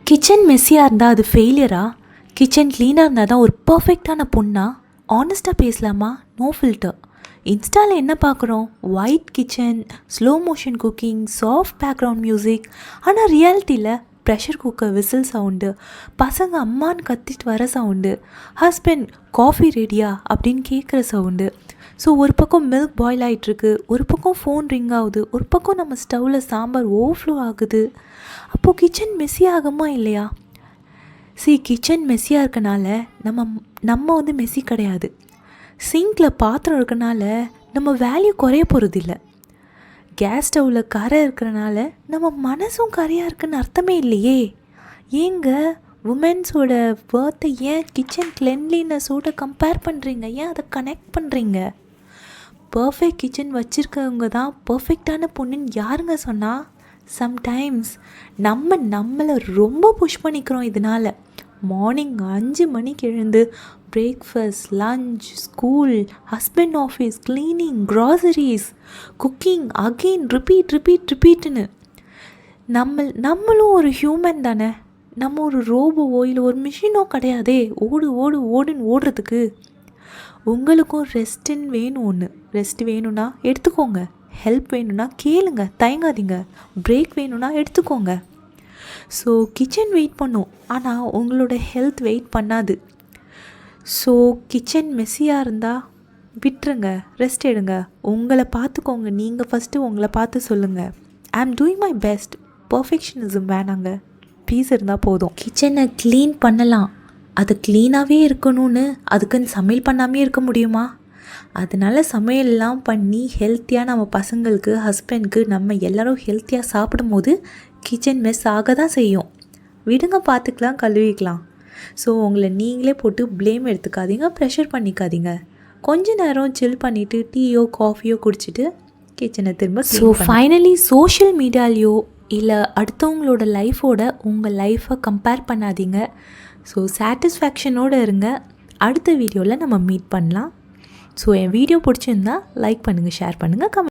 Kitchen மெஸ்ஸியாக இருந்தால் அது ஃபெயிலியரா? Kitchen க்ளீனாக இருந்தால் தான் ஒரு பர்ஃபெக்டான பொண்ணா? ஆனஸ்ட்டாக பேசலாமா? No filter. இன்ஸ்டாவில் என்ன பார்க்குறோம்? White kitchen, slow motion cooking, soft background music. ஆனால் ரியாலிட்டியில் ப்ரெஷர் குக்கர் விசில் சவுண்டு, பசங்க அம்மான்னு கத்திட்டு வர சவுண்டு, ஹஸ்பண்ட் காஃபி ரெடியா அப்படின்னு கேட்குற சவுண்டு. ஸோ ஒரு பக்கம் மில்க் பாயில் ஆகிட்டுருக்கு, ஒரு பக்கம் ஃபோன் ரிங் ஆகுது, ஒரு பக்கம் நம்ம ஸ்டவ்வில் சாம்பார் ஓவர்ஃப்ளோ ஆகுது. அப்போது கிச்சன் மெஸ்ஸி ஆகுமா இல்லையா? கிச்சன் மெஸ்ஸியாக இருக்கனால நம்ம மெஸ்ஸி கிடையாது. சிங்கில் பாத்திரம் இருக்கனால நம்ம வேல்யூ குறைய போகிறதில்ல. கேஸ் ஸ்டவ்வில் கரை இருக்கிறனால நம்ம மனசும் கரையாக இருக்குன்னு அர்த்தமே இல்லையே. ஏங்க உமன்ஸோட ஒர்த்தை ஏன் கிச்சன் கிளென்லினஸோட கம்பேர் பண்ணுறீங்க? ஏன் அதை கனெக்ட் பண்ணுறீங்க? பர்ஃபெக்ட் கிச்சன் வச்சுருக்கவங்க தான் பர்ஃபெக்டான பொண்ணுன்னு யாருங்க சொன்னால்? சம்டைம்ஸ் நம்மளை ரொம்ப புஷ் பண்ணிக்கிறோம். இதனால் மார்னிங் 5 மணிக்கு எழுந்து breakfast, lunch, school, husband office, cleaning, groceries, cooking, again ரிப்பீட்னு நம்மளும் ஒரு ஹியூமன் தானே. நம்ம ஒரு ரோபோவோ இல்லை ஒரு மிஷினோ கிடையாதே ஓடுன்னு ஓடுறதுக்கு. உங்களுக்கும் ரெஸ்ட் வேணும்னா எடுத்துக்கோங்க. ஹெல்ப் வேணும்னா கேளுங்க, தயங்காதீங்க. பிரேக் வேணும்னா எடுத்துக்கோங்க. ஸோ கிச்சன் வெயிட் பண்ணும், ஆனால் உங்களோட ஹெல்த் வெயிட் பண்ணாது. ஸோ கிச்சன் மெஸ்ஸியாக இருந்தால் விட்டுருங்க, ரெஸ்ட் எடுங்க, உங்களை பார்த்துக்கோங்க. நீங்கள் ஃபஸ்ட்டு உங்களை பார்த்து சொல்லுங்கள், I am doing my best. Perfectionism வேணாங்க, பீஸ் இருந்தால் போதும். கிச்சனை க்ளீன் பண்ணலாம், அது க்ளீனாகவே இருக்கணும்னு அதுக்குன்னு சமையல் பண்ணாமே இருக்க முடியுமா? அதனால் சமையல்லாம் பண்ணி ஹெல்த்தியாக நம்ம பசங்களுக்கு, ஹஸ்பண்ட்க்கு, நம்ம எல்லோரும் ஹெல்த்தியாக சாப்பிடும் போது கிச்சன் மெஸ் ஆக தான் செய்யும். விடுங்க, பார்த்துக்கலாம், கழுவிக்கலாம். ஸோ உங்களை நீங்களே போட்டு ப்ளேம் எடுத்துக்காதீங்க, ப்ரெஷர் பண்ணிக்காதீங்க. கொஞ்ச நேரம் சில் பண்ணிவிட்டு டீயோ காஃபியோ குடிச்சிட்டு கிச்சனை திரும்ப. ஸோ ஃபைனலி சோஷியல் மீடியாலேயோ இல்லை அடுத்தவங்களோட லைஃபோட உங்கள் லைஃப்பை கம்பேர் பண்ணாதீங்க. ஸோ சாட்டிஸ்ஃபேக்ஷனோடு இருங்க. அடுத்த வீடியோவில் நம்ம மீட் பண்ணலாம். ஸோ என் வீடியோ பிடிச்சிருந்தா லைக் பண்ணுங்கள், ஷேர் பண்ணுங்கள், கமெண்ட்